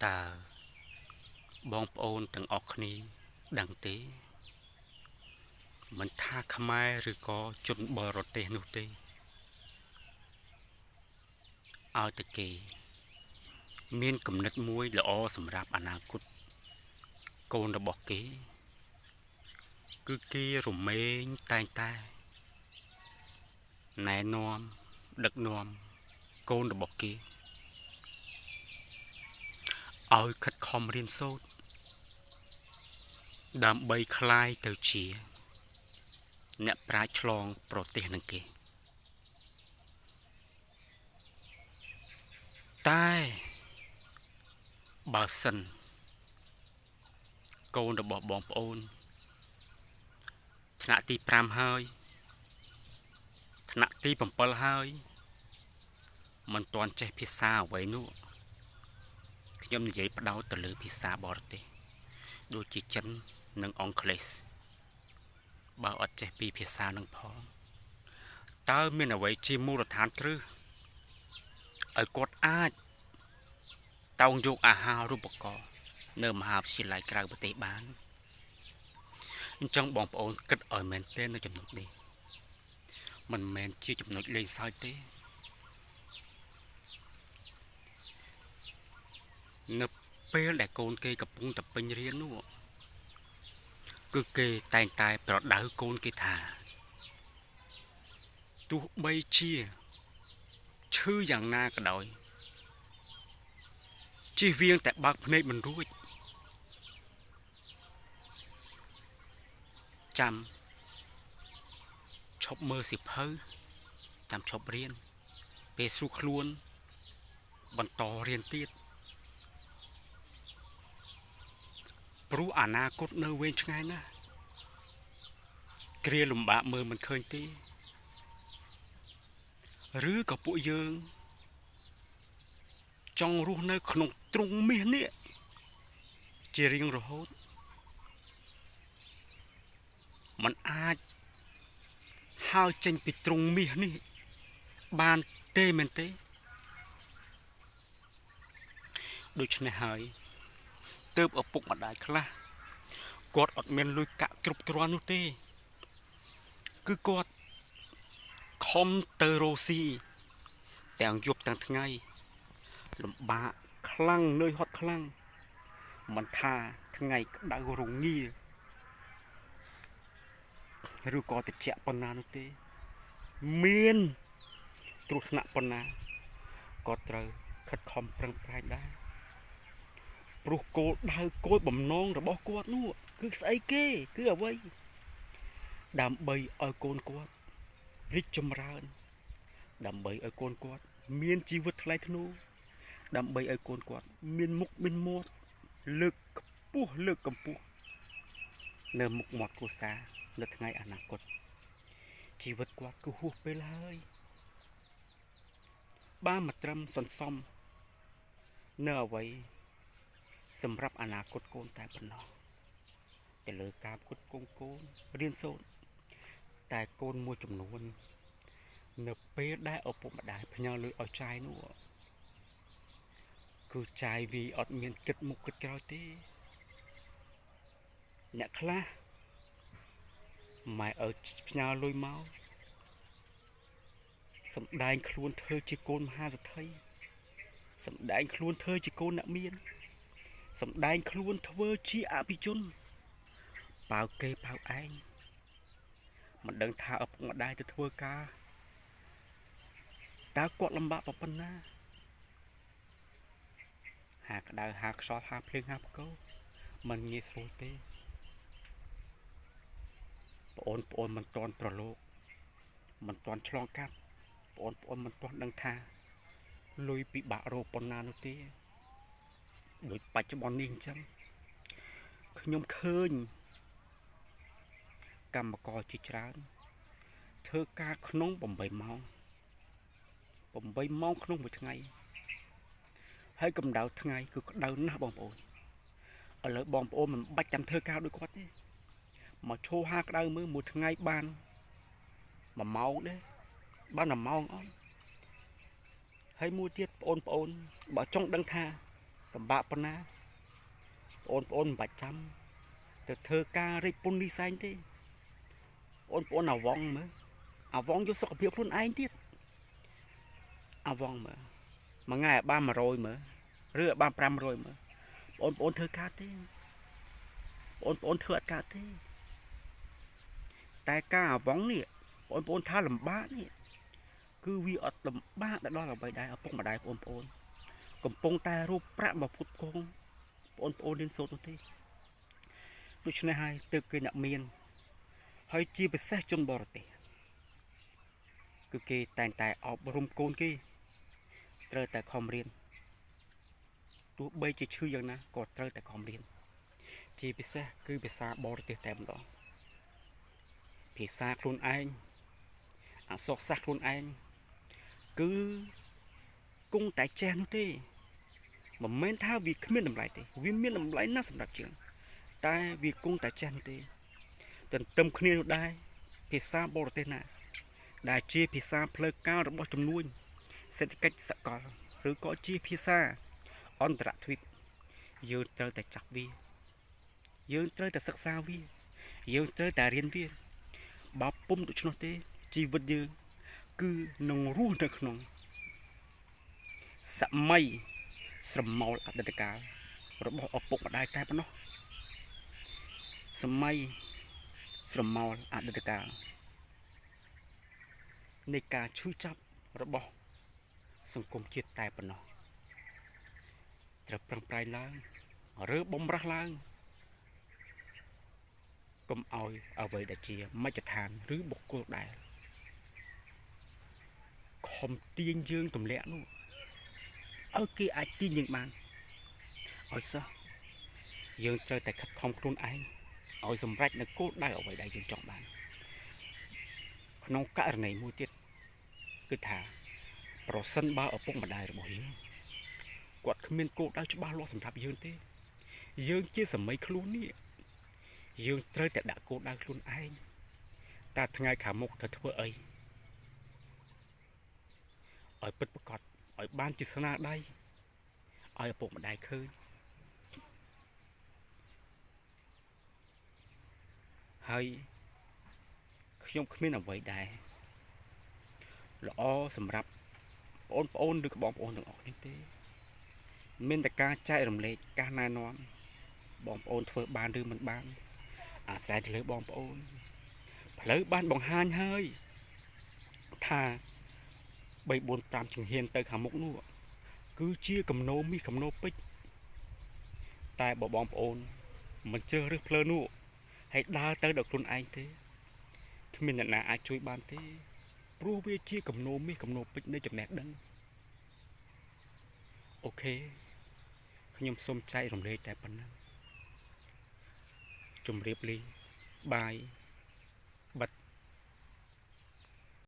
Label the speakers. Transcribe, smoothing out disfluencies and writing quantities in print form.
Speaker 1: ตาบองប្អូនទាំងអស់គ្នាដឹងទេមិនថាខ្មែរឬក៏ជនបរទេសនោះទេឲ្យតែគេមានគំនិតមួយល្អសម្រាប់អនាគតកូនរបស់គេគឺគេរមែងតែងតែណែនាំដឹកនាំកូនរបស់គេឲ្យខិតខំរៀនសូត្រដើម្បីคล้ายទៅជាអ្នកប្រាជ្ញឆ្លងប្រទេសនឹងគេតែបើសិនកូនរបស់បងប្អូនថ្នាក់ទី5ហើយថ្នាក់ទី7ហើយមិនទាន់ចេះភាសាអ្វីនោះខ្ញុំនិយាយផ្ដោតទៅលើភាសាបរទេសដូចជាចិននិងអង់គ្លេសបើអត់ចេះពីភាសានឹងផងតើមានអ្វីជាមូលដ្ឋានគ្រឹះឲ្យគាត់អាចតោងយកអាហារូបករណ៍នៅមហាវិទ្យាល័យក្រៅប្រទេសបានអញ្ចឹងបងប្អូនគិតឲ្យមែនទែននៅចំណុចនេះមិនមែនជាចំណុចលេងសើចទេនៅពេលដែលកូនគេកំពុងតែពេញរៀននោះគឺគេតែងតែប្រដៅកូនគេថាទោះបីជាឈឺយ៉ាងណាក៏ដោយជិះវៀងតែបើកភ្នែកមិនរួចចាំឈប់មើលសៀវភៅចាំឈប់រៀនពេលស្រួលខ្លួនបន្តរៀនទៀតព្រោះអនាគតនៅវែងឆ្ងាយណាស់គ្រាលំបាកមើលមិនឃើញទេឬក៏ពួកយើងចង់រស់នៅក្នុងទ្រុងមាសនេះជារៀងរហូតมันអាចហើរចេញពីទ្រុងមាសនេះបានទេមែនទេដូច្នេះហើយទើបឪពុកម្ដាយខ្លះគាត់អត់មានលុយកាក់គ្រប់គ្រាន់នោះទេគឺគាត់ខំទៅរកស៊ីទាំងយប់ទាំងថ្ងៃលំបាកខ្លាំងនឿយហត់ខ្លាំងមិនថាថ្ងៃក្តៅរងាឬក៏ត្រជាក់ប៉ុណ្ណានោះទេមានគ្រោះថ្នាក់ប៉ុណ្ណាក៏ត្រូវខិតខំប្រឹងប្រែងដែរព្រោះគោលដៅគោលបំណងរបស់គាត់នោះគឺស្អីគេគឺអ្វីដើម្បីឲ្យកូនគាត់រីកចម្រើនដើម្បីឲ្យកូនគាត់មានជីវិតថ្លៃថ្នូរដើម្បីឲ្យកូនគាត់មានមុខមានមាត់លើកកម្ពស់លើកកម្ពស់នៅមុខមាត់គ្រួសារនៅថ្ងៃអនាគតជីវិតគាត់គឺហួសពេលហើយបានមកត្រឹមសន្សំនៅអ្វីសម្រាប់អនាគតកូនតែប៉ុណ្ណោះទៅលើការផ្គត់ផ្គង់កូនរៀនសូត្រតែកូនមួយចំនួននៅពេលដែលឪពុកម្ដាយផ្ញើលុយឲ្យចាយនោះគឺចាយវាអត់មានគិតមុខគិតក្រោយទេអ្នកខ្លះម៉ែឲ្យផ្ញើលុយមកសំដែងខ្លួនធ្វើជាកូនមហាសេដ្ឋីសំដែងខ្លួនធ្វើជាកូនអ្នកមានសំដែងខ្លួនធ្វើជាអភិជនប៉ាវគេប៉ាវឯងមិនដឹងថាឪពុកម្ដាយទៅធ្វើការតើគាត់លំបាកប៉ុណ្ណាហាក្តៅហាខ្យល់ហាភ្លៀងហាផ្គរមិនងាយស្រួលទេបងប្អូនមិនទាន់ប្រឡូកមិនទាន់ឆ្លងកាត់បងប្អូនមិនទាន់ដឹងថាលុយពិបាករកប៉ុណ្ណានោះទេដូចបច្ចុប្បន្ននេះអញ្ចឹងខ្ញុំឃើញកម្មករជាច្រើនធ្វើការក្នុង8ម៉ោង8ម៉ោងក្នុងមួយថ្ងៃហើយកម្ដៅថ្ងៃគឺក្តៅណាស់បងប្អូនឥឡូវបងប្អូនមិនបាច់ចាំធ្វើការដូចគាត់ទេមកឈោហាក្តៅមើលមួយថ្ងៃបាន1ម៉ោងទេបាន1ម៉ោងអត់ហើយមួយទៀតបងប្អូនបើចង់ដឹងថា lầm bạប៉ុណ្ណាបងប្អូនមិនបាច់ចាំទៅធ្វើការរិះពន្ធនេះសែងទេបងប្អូនអាវងមើលអាវងយកសុខភាពខ្លួនឯងទៀតអាវងមើលមួយថ្ងៃឲ្យបាន100មើលឬឲ្យបាន500មើលបងប្អូនធ្វើការទេបងប្អូនធ្វើអត់កើតទេតែការអាវងនេះបងប្អូនថាលំបាកនេះគឺវាអត់លំបាកដល់អ្វីដែរឪពុកម្ដាយបងប្អូនកំពុងតែរូបប្រាក់មកពុតគងបងប្អូនរៀនសូត្រនោះទេដូច្នេះហើយទើបគេអ្នកមានហើយជាពិសេសជនបរទេសគឺគេតែងតែអប់រំកូនគេត្រូវតែខំរៀនទោះបីជាឈឺយ៉ាងណាក៏ត្រូវតែខំរៀនជាពិសេសគឺភាសាបរទេសតែម្ដងភាសាខ្លួនឯងអក្សរសាស្ត្រខ្លួនឯងគឺគង់តែចេះនោះទេមិនមែនថាវាគ្មានតម្លៃទេវាមានតម្លៃណាស់សម្រាប់យើងតែវាគង់តែចេះនោះទេទន្ទឹមគ្នានោះដែរភាសាបរទេសណាដែលជាភាសាផ្លូវការរបស់ជំនួញសេដ្ឋកិច្ចសកលឬក៏ជាភាសាអន្តរទ្វីបយើងត្រូវតែចាប់វាយើងត្រូវតែសិក្សាវាយើងត្រូវតែរៀនវាបើពុំដូច្នោះទេជីវិតយើងគឺនឹងរស់នៅក្នុងសម័យស្រមោលអតីតកាលរបស់ឪពុកម្ដាយតែប៉ុណ្ណោះសម័យស្រមោលអតីតកាលនៃការឈឺចាប់របស់សង្គមជាតិតែប៉ុណ្ណោះត្រូវប្រឹងប្រែងឡើងឬបំរាស់ឡើងកុំឲ្យអ្វីដែលជាមជ្ឈដ្ឋានឬបុគ្គលដែលខំទាញយើងទម្លាក់នោះឲ្យគេអាចទាញយើងបានឲ្យសោះយើងត្រូវតែខិតខំខ្លួនឯងឲ្យសម្រេចនៅគោលដៅអ្វីដែលយើងចង់បានក្នុងករណីមួយទៀតគឺថាប្រសិនបើឪពុកម្ដាយរបស់យើងគាត់គ្មានគោលដៅច្បាស់លាស់សម្រាប់យើងទេយើងជាសម័យខ្លួននេះយើងត្រូវតែដាក់គោលដៅខ្លួនឯងតើថ្ងៃខាងមុខត្រូវធ្វើអីឲ្យពិតប្រាកដឲ្យបានជាស្នាដៃឲ្យឪពុកម្ដាយឃើញហើយខ្ញុំគ្មានអ្វីដែរល្អសម្រាប់បងប្អូនឬក៏បងប្អូនទាំងអស់គ្នាទេមានតែការចែករំលែកការណែនាំបងប្អូនធ្វើបានឬមិនបានអាស្រ័យទៅលើបងប្អូនផ្លូវបានបង្ហាញហើយថា3 4 5ជំហានទៅខាងមុខនោះគឺជាគំនោមាសគំនោពេជ្រតែបើបងប្អូនមិនជ្រើសរើសផ្លូវនោះហើយដើរទៅដល់ខ្លួនឯងទេគ្មានអ្នកណាអាចជួយបានទេព្រោះវាជាគំនោមាសគំនោពេជ្រនៃចំណេះដឹងអូខេខ្ញុំសូមចែករំលែកតែប៉ុណ្ណឹងជម្រាបលាបាយ